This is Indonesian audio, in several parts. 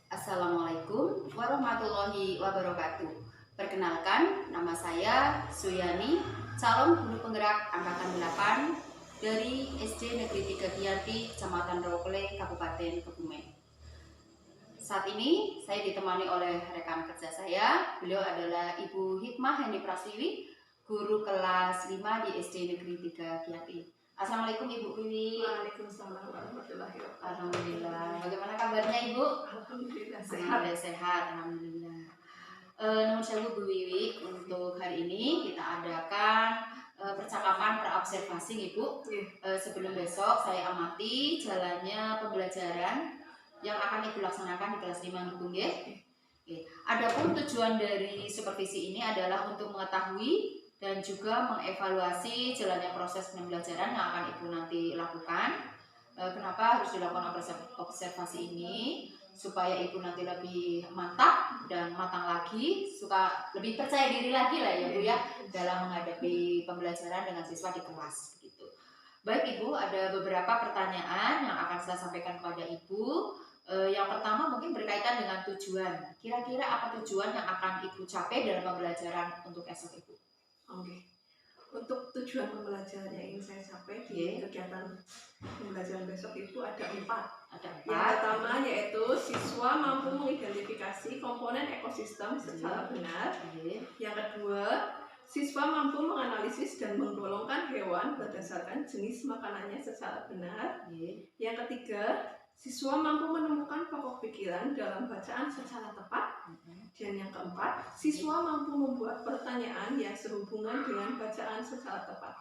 Assalamualaikum warahmatullahi wabarakatuh. Perkenalkan, nama saya Suyani, calon guru penggerak angkatan 8 dari SD Negeri 3 Giyanti, Kecamatan Rawakele, Kabupaten Kebumen. Saat ini saya ditemani oleh rekan kerja saya. Beliau adalah Ibu Hikmah Heni Prastiwi, guru kelas 5 di SD Negeri 3 Giyanti. Assalamualaikum Ibu Wiwi. Waalaikumsalam warahmatullahi wabarakatuh. Alhamdulillah. Bagaimana kabarnya Ibu? Alhamdulillah Sehat. sehat. Sehat, alhamdulillah. Nomor saya Bu Wiwi, untuk hari ini kita adakan percakapan praobservasi Ibu. Sebelum besok saya amati jalannya pembelajaran yang akan Ibu laksanakan di kelas 5 Ibu nggih. Adapun tujuan dari supervisi ini adalah untuk mengetahui dan juga mengevaluasi jalannya proses pembelajaran yang akan Ibu nanti lakukan. Kenapa harus dilakukan observasi ini? Supaya Ibu nanti lebih mantap dan matang lagi, suka lebih percaya diri lagi lah ya Bu ya, dalam menghadapi pembelajaran dengan siswa di kelas gitu. Baik Ibu, ada beberapa pertanyaan yang akan saya sampaikan kepada Ibu. Yang pertama mungkin berkaitan dengan tujuan. Kira-kira apa tujuan yang akan Ibu capai dalam pembelajaran untuk esok Ibu? Oke. Untuk tujuan pembelajaran yang ingin saya capai di kegiatan pembelajaran besok itu ada 4. Yang pertama yaitu siswa mampu mengidentifikasi komponen ekosistem secara benar. Yang kedua, siswa mampu menganalisis dan menggolongkan hewan berdasarkan jenis makanannya secara benar. Yang ketiga, siswa mampu menemukan pokok pikiran dalam bacaan secara tepat. Dan yang keempat, siswa mampu membuat pertanyaan yang sehubungan dengan bacaan secara tepat.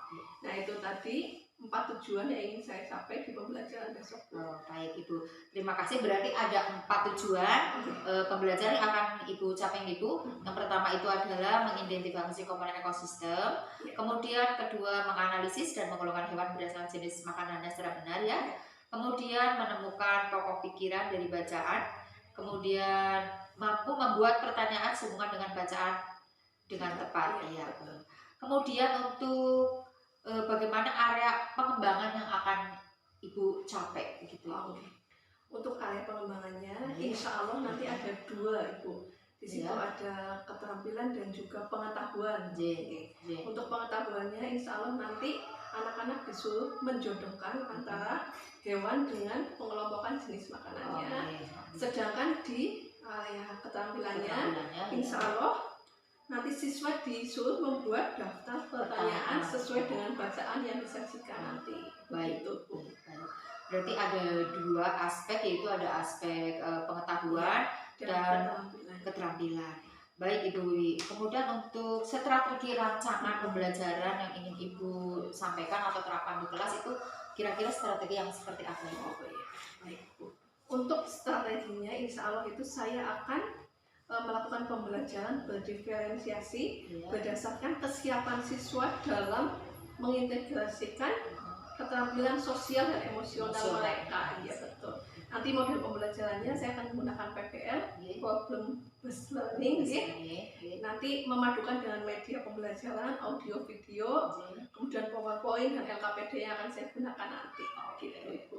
Nah, itu tadi 4 tujuan yang ingin saya capai di pembelajaran besok. Baik Ibu, terima kasih. Berarti ada 4 tujuan pembelajaran yang akan Ibu capai Ibu. Yang pertama itu adalah mengidentifikasi komponen ekosistem. Kemudian kedua, menganalisis dan menggolongkan hewan berdasarkan jenis makanannya secara benar ya. Kemudian menemukan pokok pikiran dari bacaan. Kemudian mampu membuat pertanyaan sehubungan dengan bacaan dengan tepat. Ya. Kemudian untuk bagaimana area pengembangan yang akan Ibu capai gitu. Untuk area pengembangannya, insya Allah nanti ada 2 Ibu. Di situ ada keterampilan dan juga pengetahuan. Untuk pengetahuannya, insya Allah nanti anak-anak disuruh menjodohkan antara hewan dengan pengelompokan jenis makanannya. Sedangkan di area keterampilannya, insya Allah nanti siswa disuruh membuat daftar pertanyaan sesuai dengan bacaan yang disajikan nanti. Baik itu. Berarti ada 2 aspek, yaitu ada aspek pengetahuan dan keterampilan. Baik Ibu Wiwi. Kemudian untuk strategi rancangan pembelajaran yang ingin Ibu sampaikan atau terapkan di kelas itu kira-kira strategi yang seperti apa Ibu? Baik Bu. Untuk strateginya, insya Allah itu saya akan melakukan pembelajaran berdiferensiasi berdasarkan kesiapan siswa dalam mengintegrasikan keterampilan sosial dan emosional mereka. Iya betul. Nanti model pembelajarannya saya akan menggunakan PBL, problem based learning. Nanti memadukan dengan media pembelajaran, audio, video, kemudian PowerPoint dan LKPD yang akan saya gunakan nanti. Gitu Ibu.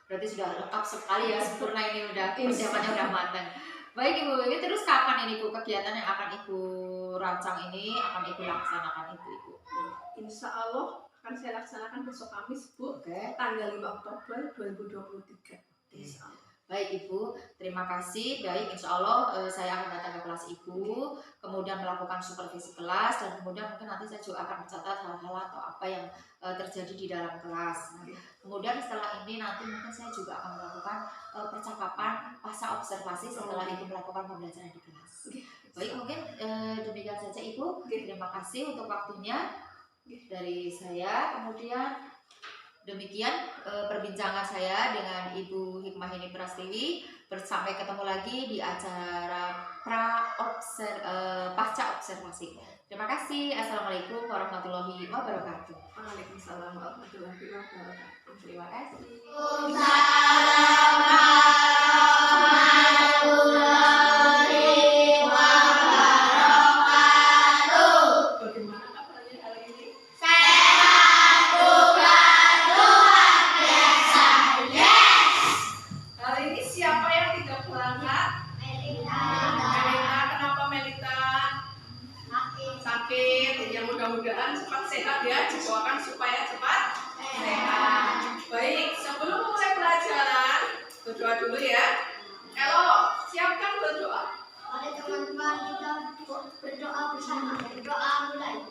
Berarti sudah lengkap sekali ya, sempurna ini, udah persiapannya udah matang. Baik Ibu Wiwi, terus kapan ini Bu kegiatan yang akan Ibu rancang ini akan Ibu laksanakan itu Ibu? Insya Allah akan saya laksanakan besok Kamis Bu, tanggal 5 Oktober 2023. Baik Ibu, terima kasih. Baik, insya Allah saya akan datang ke kelas Ibu, kemudian melakukan supervisi kelas, dan kemudian mungkin nanti saya juga akan mencatat hal-hal atau apa yang terjadi di dalam kelas. Kemudian setelah ini nanti mungkin saya juga akan melakukan percakapan pasca observasi setelah Ibu melakukan pembelajaran di kelas. Baik, mungkin demikian saja Ibu. Terima kasih untuk waktunya dari saya. Kemudian demikian perbincangan saya dengan Ibu Hikmah Heni Prastiwi. Sampai ketemu lagi di acara pasca observasi. Terima kasih. Assalamualaikum warahmatullahi wabarakatuh. Waalaikumsalam warahmatullahi wabarakatuh. Terima kasih. Siapa yang tidak berangkat? mudah-mudahan cepat sehat ya, didoakan supaya cepat sehat. Baik, sebelum mulai pelajaran, berdoa dulu ya. Elo, siapkan berdoa. Mari teman-teman kita berdoa bersama. Berdoa mulai.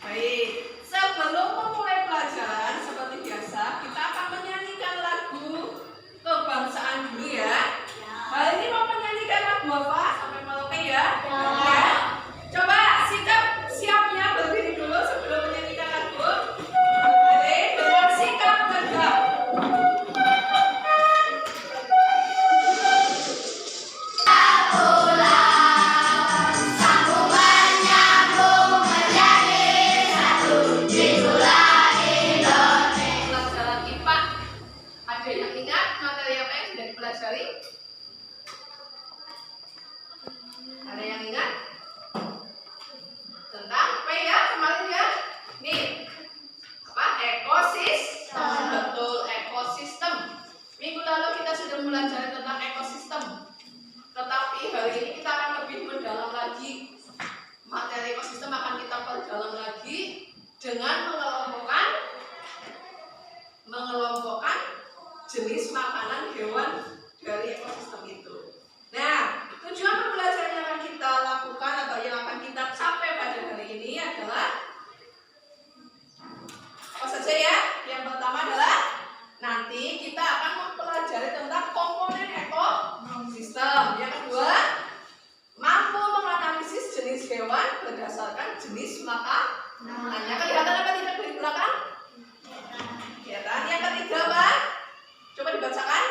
Baik, sebelum memulai pelajaran seperti biasa, kita akan menyanyikan lagu kebangsaan dulu ya. Hari ini mau menyanyikan lagu apa? Sampai Merauke ya? Ya. Coba siapnya berdiri dulu sebelum menyanyikan lagu. Oke, dengan sikap tegak. Pelajaran IPA. Ada yang ingat materi apa yang sudah dipelajari? Ada yang ingat? Tentang apa ya kemarin ya? Nih, apa? Ekosistem. Betul, ekosistem. Minggu lalu kita sudah belajar tentang ekosistem. Tetapi hari ini kita akan lebih mendalam lagi. Materi ekosistem akan kita perdalam lagi dengan mengelompokkan jenis makanan hewan dari ekosistem itu. Nah, tujuan pembelajaran yang akan kita lakukan atau yang akan kita capai pada hari ini adalah apa saja ya? Yang pertama adalah nanti kita akan mempelajari tentang komponen ekosistem. Yang kedua, mampu menganalisis jenis hewan berdasarkan jenis makanannya. Kelihatan apa tidak di belakang? Kelihatan. Yang ketiga apa? Coba dibacakan.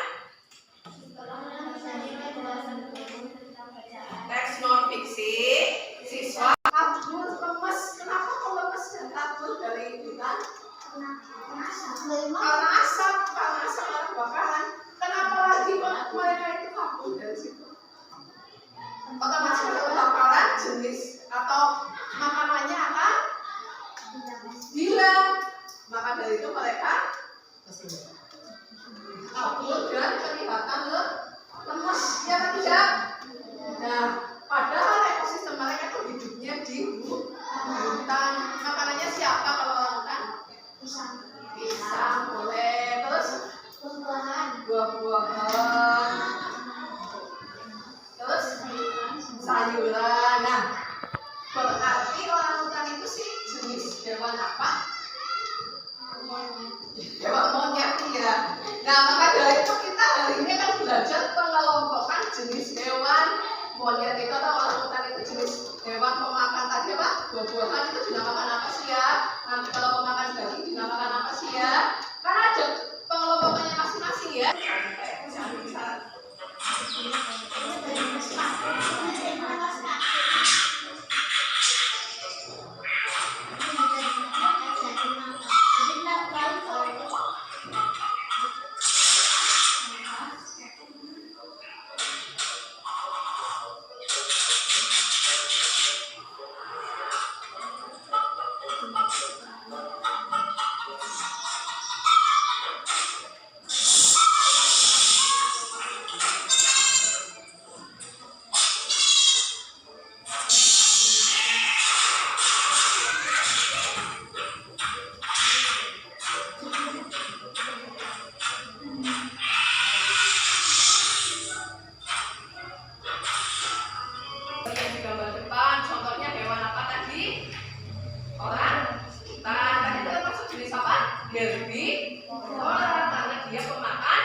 Teks non fiksi. Siswa kabur lemes. Kenapa kok lemes dan kabur dari hutan? Karena asap karena kebakaran. Kenapa lagi kok mereka itu kabur dari situ? Otomatis ada kebakaran, jenis atau makanannya akan hilang. Maka dari itu mereka kabur dan kelihatan lemes, ya kan tidak? Nah, padahal ekosistem mereka itu hidupnya di hutan. Makanannya siapa kalau orang hutan? Pisang, boleh. Terus buah-buahan. Terus sayuran. Nah, berarti orang hutan itu sih jenis hewan apa? Hewan monyet ya. Nah, maka dari itu kita hari ini akan belajar pengelompokan jenis hewan monyet itu atau orang hutan itu jenis hewan pemakan tadi apa? Buah-buahan itu dinamakan apa sih ya? Nanti kalau pemakan daging dinamakan apa sih ya? Karena ada pengelompokannya masing-masing ya. Herbivora karena dia pemakan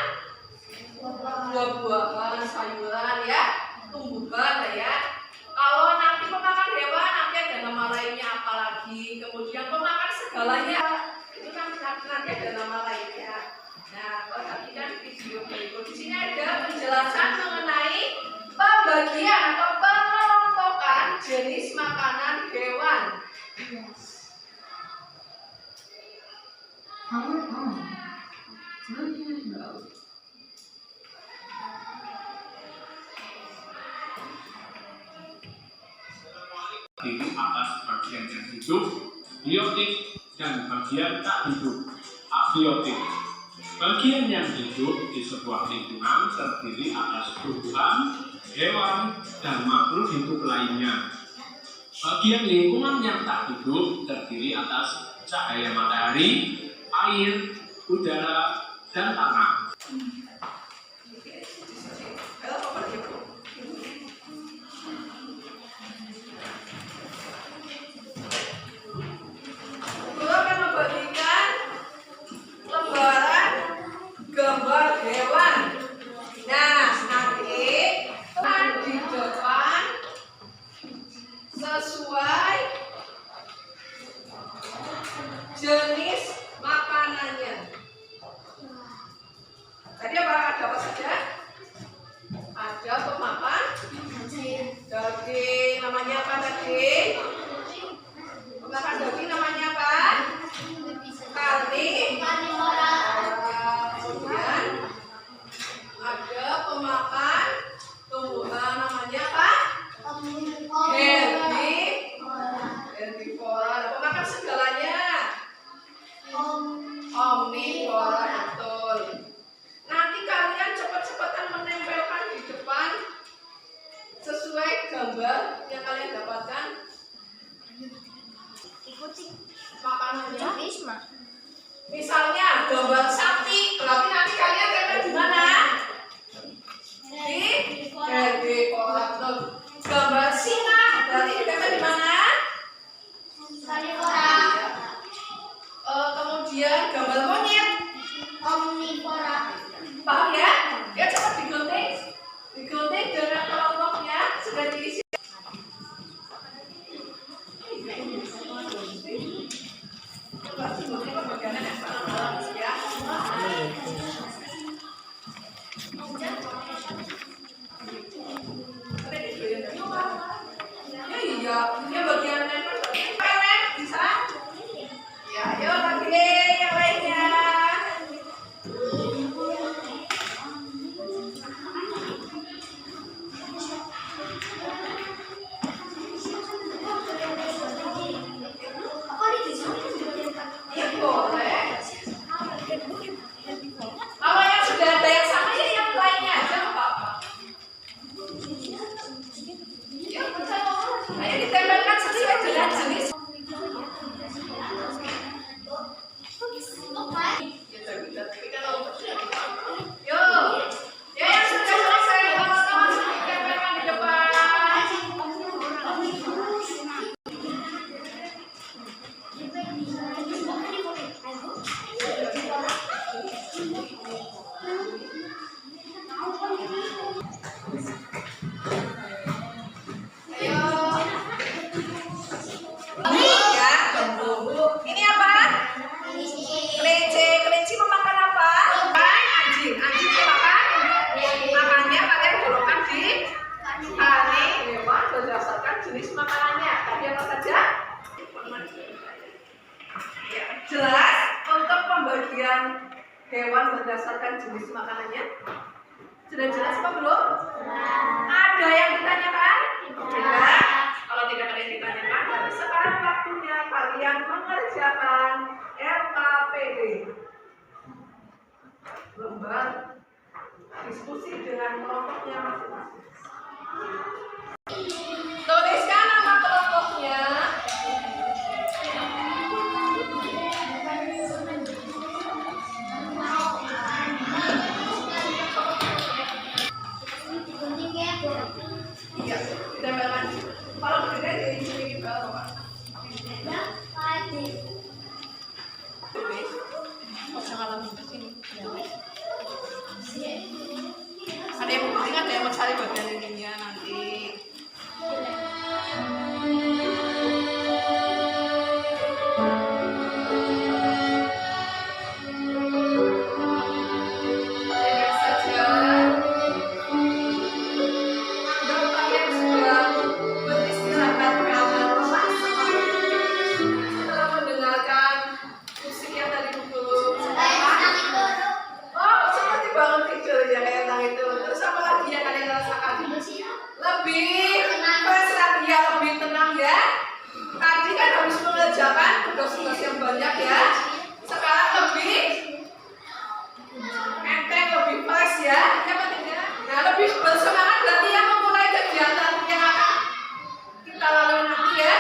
buah-buahan, sayuran ya, tumbuhan ya. Kalau nanti pemakan hewan nanti ada nama lainnya apa lagi. Kemudian pemakan segalanya itu nanti ada nama lainnya. Nah, perhatikan video berikut. Di sini ada penjelasan mengenai pembagian atau pengelompokan jenis makanan hewan. Di atas bagian yang hidup, biotik, dan bagian tak hidup, abiotik. Bagian yang hidup di sebuah lingkungan terdiri atas tumbuhan, hewan, dan makhluk hidup lainnya. Bagian lingkungan yang tak hidup terdiri atas cahaya matahari, air, udara, dan tanah. Guru akan membagikan lembaran gambar hewan. Nah, nanti di depan sesuai jenis makanannya. Tadi ada apa saja? Ada pemakan daging, namanya apa daging? Pemakan daging namanya apa? Karnivora. Kemudian ada pemakan tumbuhan namanya apa? Herbivora. Pemakan segalanya. Omnivora, betul. Nanti kalian cepat-cepatan menempelkan di depan sesuai gambar yang kalian dapatkan. Makanannya. Misalnya gambar sapi, berarti nanti kalian tempel di mana? Di herbivora, betul. Gambar singa, berarti ditempel di mana? Karnivora. Kemudian gambar monyet. Omnivora. Paham ya? Ya cepat digunting. Digunting dengan kelompoknya sudah diisi. Coba digunting pembagiannya yang sama ya. Ya iya, ya bagian nempel bisa. Ya, ayo lagi yang lainnya. Ya boleh. Kalau yang sudah ada yang sama ya yang lainnya aja nggak apa-apa. Ya betul. Ayo ditempelkan sesuai dengan jenis. Yo, ya yang sudah selesai teman-teman ditempelkan di depan. Ayo. Ya, tunggu. Ini apa? Kelinci. Kelinci memakan apa? Anjing. Anjing makan. Makannya kalian golongkan di hewan berdasarkan jenis makanannya. Tadi apa saja? Ya, jelas untuk pembagian hewan berdasarkan jenis makanannya. Sudah jelas apa belum? Ada yang ditanyakan? Tidak. Kalau tidak ada yang ditanyakan, berarti sekarang waktunya kalian mengerjakan LKPD. Lembar diskusi dengan kelompoknya masing-masing. Tuliskan nama kelompoknya. Iya, ditempelkan. Kalau berbeda di sini kita apa? Ada yang penting, ada yang mencari bagian ininya nanti. Tugas-tugas yang banyak ya. Sekarang lebih enteng, lebih fresh ya. Nah, lebih bersemangat berarti yang memulai kegiatan yang akan kita lalui nanti ya.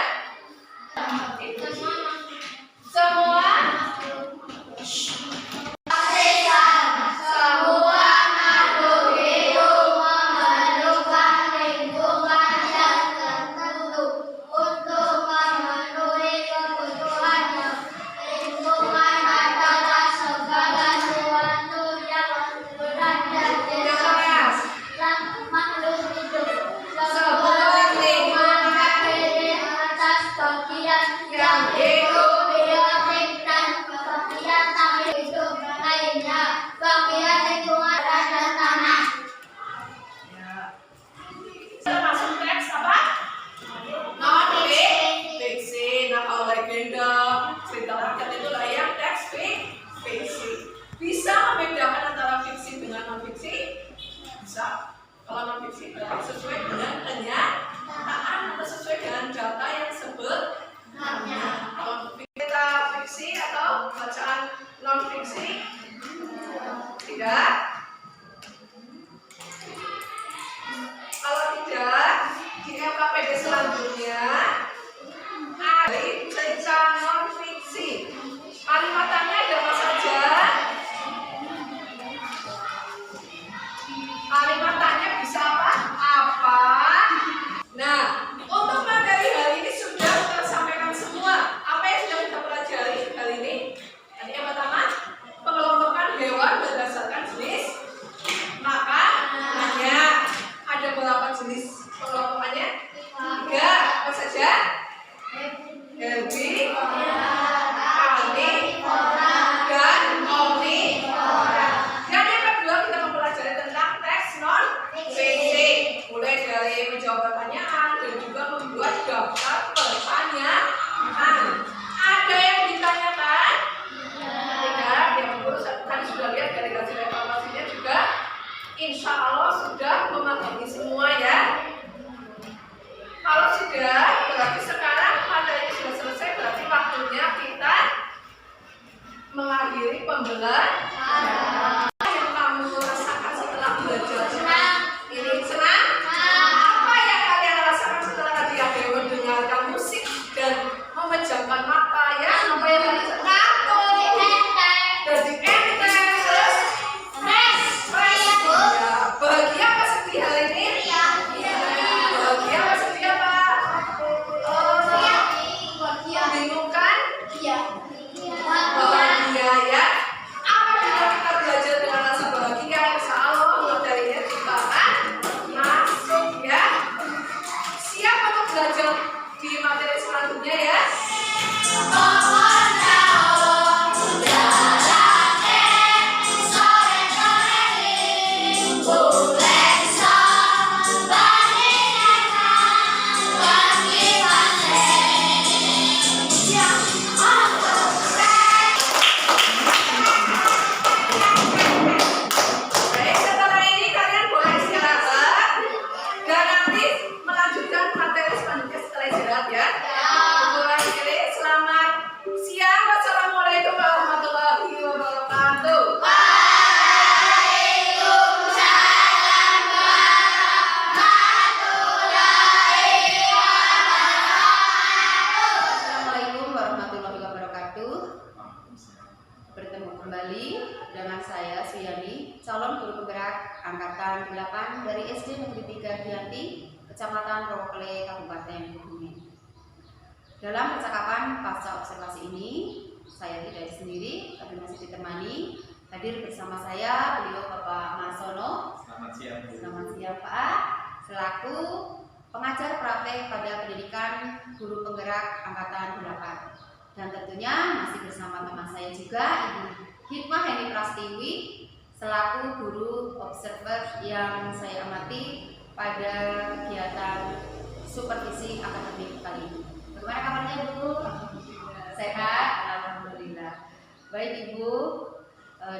sesuai dengan kenyataan atau sesuai dengan data yang sebenarnya. Kita fiksi atau bacaan non fiksi? Tidak. Kalau tidak, di LKPD selanjutnya ada cerita non fiksi. Kalimatannya ada apa saja? Kalimatannya bisa apa? Apa? Nah, untuk materi hari ini sudah kita sampaikan semua. Apa yang sudah kita pelajari kali ini? Tadi yang pertama, pengelompokan hewan berdasarkan jenis makanannya. Ada berapa jenis pengelompokannya? 3. Apa saja? Herbivora, karnivora, dan omnivora. Dan yang kedua kita mempelajari tentang teks non fiksi, mulai dari menjawab pertanyaan dan juga membuat daftar pertanyaan. Ada yang ditanyakan? Tidak. Yang guru tadi sudah lihat dari hasil evaluasinya juga, insya Allah sudah memahami semua ya. Kalau sudah, berarti sekarang materinya sudah selesai, berarti waktunya kita mengakhiri pembelajaran. Yang kamu rasakan setelah belajar senang? Ini senang? Apa yang kalian rasakan setelah tadi ada yang mendengarkan musik dan memejamkan mata ya? Apa yang kalian ngantuk? Jadi enteng, terus fresh. Ya, bahagia apa sedih hari ini? Bahagia apa sedih apa? Membingungkan? Bahagia ya. Apabila kita belajar dengan rasa bahagia, insya Allah materinya juga akan masuk ya. Siap untuk belajar di materi selanjutnya ya. Baik, setelah ini kalian boleh istirahat dan nanti melanjutkan materi selanjutnya setelah istirahat ya. Mulai ini selamat siang. Wassalamualaikum warahmatullahi wabarakatuh. Assalamualaikum warahmatullahi wabarakatuh. Bertemu kembali dengan saya Suyani, calon guru penggerak angkatan 8 dari SD Negeri 3 Giyanti, Kecamatan Rowokle, Kabupaten Kebumen. Dalam percakapan pasca observasi ini, saya tidak sendiri, tapi masih ditemani. Hadir bersama saya beliau Bapak Marsono. Selamat siang, Bu. Selamat siang Pak, selaku pengajar praktek pada pendidikan guru penggerak angkatan 8. Dan tentunya masih bersama teman saya juga Ibu Hikmah Heni Prastiwi, selaku guru observer yang saya amati pada kegiatan supervisi akademik kali ini. Bagaimana kabarnya Bu? Sehat? Alhamdulillah. Baik Ibu,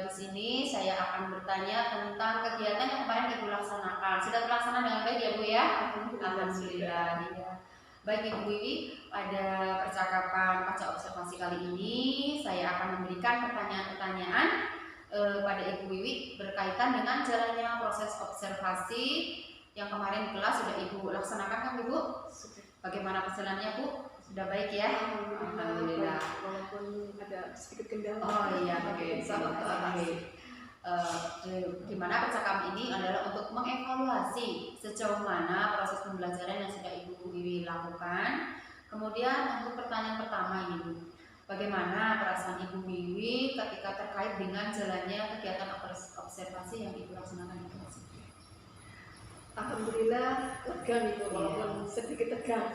di sini saya akan bertanya tentang kegiatan yang kemarin Ibu laksanakan. Sudah terlaksana dengan baik ya Bu ya? Alhamdulillah. Ya. Baik Ibu Wiwi, pada percakapan pasca observasi kali ini saya akan memberikan pertanyaan-pertanyaan pada Ibu Wiwi berkaitan dengan jalannya proses observasi yang kemarin di kelas sudah Ibu laksanakan kan Ibu? Bagaimana perjalanannya Bu? Sudah baik ya? Alhamdulillah. Walaupun ada sedikit kendala. Oh iya, oke. Gimana percakapan ini adalah untuk mengevaluasi sejauh mana proses pembelajaran yang sudah Ibu Wiwi lakukan. Kemudian untuk pertanyaan pertama ini Bu, bagaimana perasaan Ibu Wiwi ketika terkait dengan jalannya kegiatan observasi yang Ibu laksanakan di kelas? Alhamdulillah lega nih Bu, walaupun sedikit tegang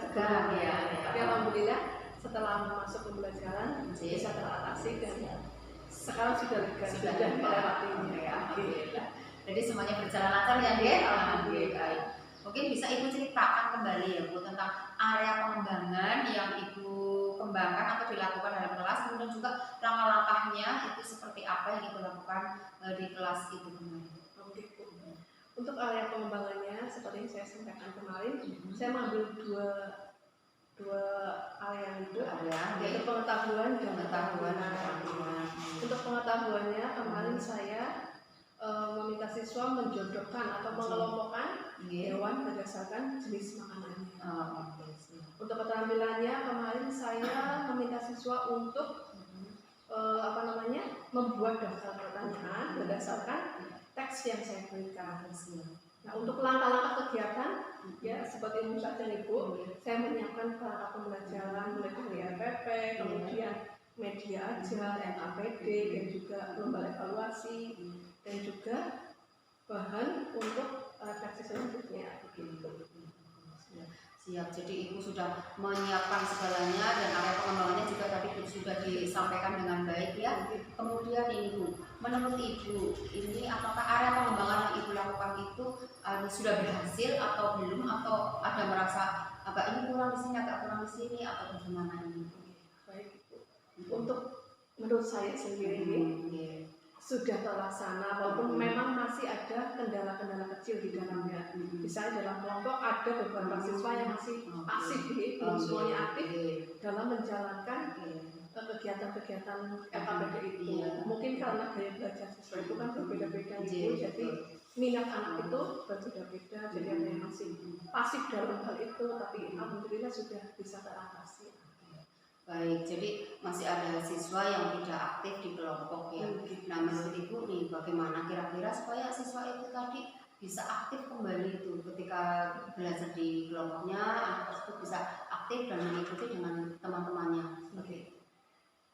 ya. Tapi alhamdulillah setelah masuk pembelajaran bisa teratasi dan sekarang sudah lega, sudah melewatinya ya. Alhamdulillah. Jadi semuanya berjalan lancar ya Dek? Alhamdulillah. Mungkin bisa Ibu ceritakan kembali ya Bu tentang area pengembangan yang Ibu kembangkan atau dilakukan dalam kelas, kemudian juga langkah-langkahnya itu seperti apa yang Ibu lakukan di kelas itu kemarin. Untuk area pengembangannya seperti yang saya sampaikan kemarin, saya mengambil dua area itu, yaitu pengetahuan dan keterampilan. Untuk pengetahuannya kemarin saya meminta siswa menjodohkan atau mengelompokkan hewan berdasarkan jenis makanannya. Untuk keterampilannya kemarin saya meminta siswa untuk membuat daftar pertanyaan berdasarkan teks yang saya berikan. Nah, untuk langkah-langkah kegiatan, ya seperti umum saja Ibu, saya menyiapkan perangkat pembelajaran mulai dari RPP, kemudian media ajar, LKPD, dan juga lomba evaluasi, dan juga bahan untuk refleksi selanjutnya. Siap, jadi Ibu sudah menyiapkan segalanya dan area pengembangannya juga tadi sudah disampaikan dengan baik ya. Kemudian ini Bu, menurut Ibu, ini apakah area pengembangan yang Ibu lakukan itu sudah berhasil atau belum, atau ada merasa agak ini kurang di sini, agak kurang di sini, atau bagaimana ini? Baik, untuk menurut saya sendiri sudah terlaksana, walaupun memang masih ada kendala-kendala kecil di dalamnya. Misalnya dalam kelompok ada beberapa siswa yang masih pasif, belum semuanya aktif dalam menjalankan kegiatan-kegiatan LKPD itu. Mungkin karena gaya belajar siswa itu kan berbeda-beda, jadi minat anak itu berbeda-beda, jadi ada yang masih pasif dalam hal itu, tapi alhamdulillah sudah bisa teratasi. Baik, jadi masih ada siswa yang tidak aktif di kelompok ya. Nah, menurut Ibu nih, bagaimana kira-kira supaya siswa itu tadi bisa aktif kembali itu ketika belajar di kelompoknya, anak tersebut bisa aktif dan mengikuti dengan teman-temannya.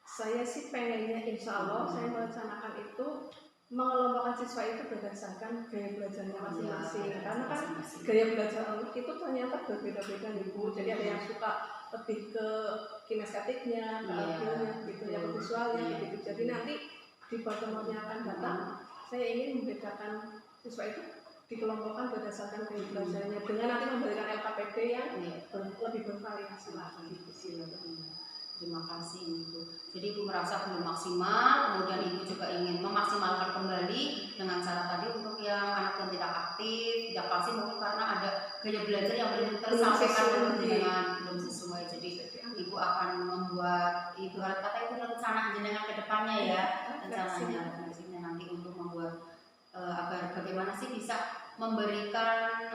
Saya sih pengennya insya Allah saya merencanakan itu mengelompokkan siswa itu berdasarkan gaya belajarnya masing-masing. Karena kan gaya belajar anak itu ternyata berbeda-beda nih Bu. Jadi ada yang suka lebih ke kinestetiknya, ke audionya, gitu, yang ke visualnya, gitu. Jadi nanti di pertemuan yang akan datang, saya ingin membedakan siswa itu dikelompokkan berdasarkan gaya belajarnya dengan nanti memberikan LKPD yang lebih bervariasi lagi. Terima kasih Ibu. Jadi Ibu merasa belum maksimal, kemudian Ibu juga ingin memaksimalkan kembali dengan cara tadi untuk yang anak yang tidak aktif, tidak pasif, mungkin karena ada gaya belajar yang belum tersampaikan belum sesuai. Jadi Ibu akan membuat, Ibu kata itu rencana jenengan ke depannya ya, rencananya nanti untuk membuat agar bagaimana sih bisa memberikan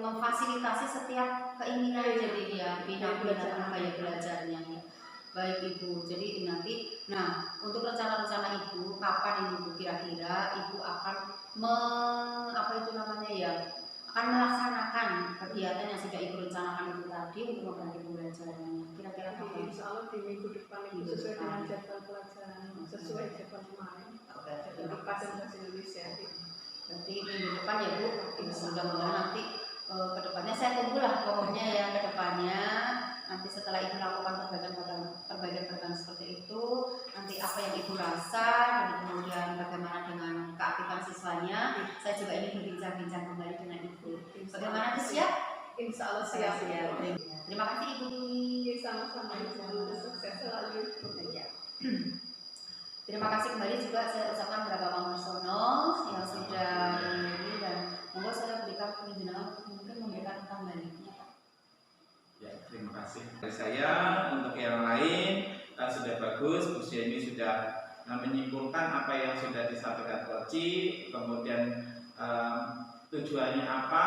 memfasilitasi setiap keinginan jadi ya minat-minat gaya belajarnya ya. Baik Ibu, jadi nanti, untuk rencana-rencana Ibu, kapan ini Bu kira-kira Ibu akan akan melaksanakan kegiatan yang sudah Ibu rencanakan itu tadi untuk membantu pembelajarannya. Kira-kira kapan? Insya Allah di minggu depan itu sesuai dengan jadwal pelajaran, sesuai jadwal kemarin. Jadi bahasa Indonesia. Berarti minggu depan ya Bu, mudah-mudahan nanti kedepannya saya tunggulah pokoknya yang kedepannya. Nanti setelah Ibu lakukan perbaikan seperti itu, nanti apa yang Ibu rasa dan kemudian bagaimana dengan keaktifan siswanya, saya juga ingin berbincang-bincang kembali dengan Ibu. Bagaimana Bu, siap? Insya Allah siap. Terima kasih Ibu. Sama-sama Ibu, sukses selalu. Terima kasih kembali juga saya ucapkan kepada Bapak Marsono yang sudah ini dan monggo saya berikan penjelasan untuk mungkin memberikan tambahannya. Ya, terima kasih. Dari saya untuk yang lain sudah bagus, Bu Sieni sudah menyimpulkan apa yang sudah disampaikan Koci, kemudian tujuannya apa,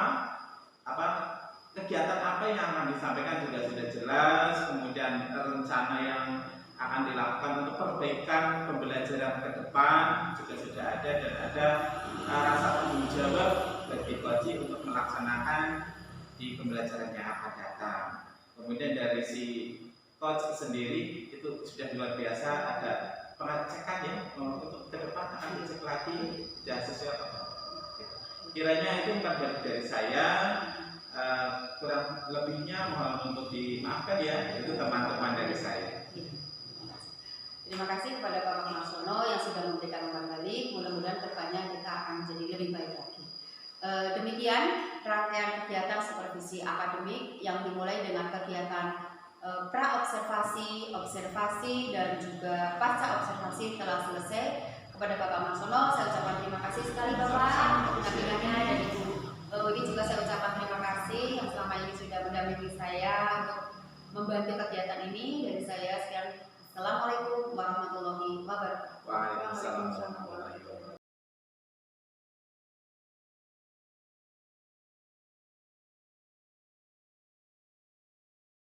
kegiatan apa yang akan disampaikan juga sudah jelas, kemudian rencana yang akan dilakukan untuk perbaikan pembelajaran ke depan juga sudah ada dan ada rasa tanggung jawab bagi Koci untuk melaksanakan di pembelajaran yang akan datang. Kemudian dari si coach sendiri itu sudah luar biasa, ada pengecekan ya untuk ke depan akan dicek lagi sudah sesuai apa. Kiranya itu bukan dari saya, kurang lebihnya mohon untuk dimaafkan ya, itu teman-teman dari saya. Terima kasih kepada Bapak Marsono yang sudah memberikan umpan balik. Mudah-mudahan kedepannya kita akan jadi lebih baik lagi. Demikian rangkaian kegiatan supervisi akademik yang dimulai dengan kegiatan pra-observasi, observasi, dan juga pasca observasi telah selesai. Kepada Bapak Marsono saya ucapkan terima kasih sekali Bapak untuk penampilannya dan Ibu Ini juga saya ucapkan terima kasih yang selama ini sudah mendampingi saya untuk membantu kegiatan ini. Dari saya sekian. Assalamualaikum warahmatullahi wabarakatuh. Waalaikumsalam.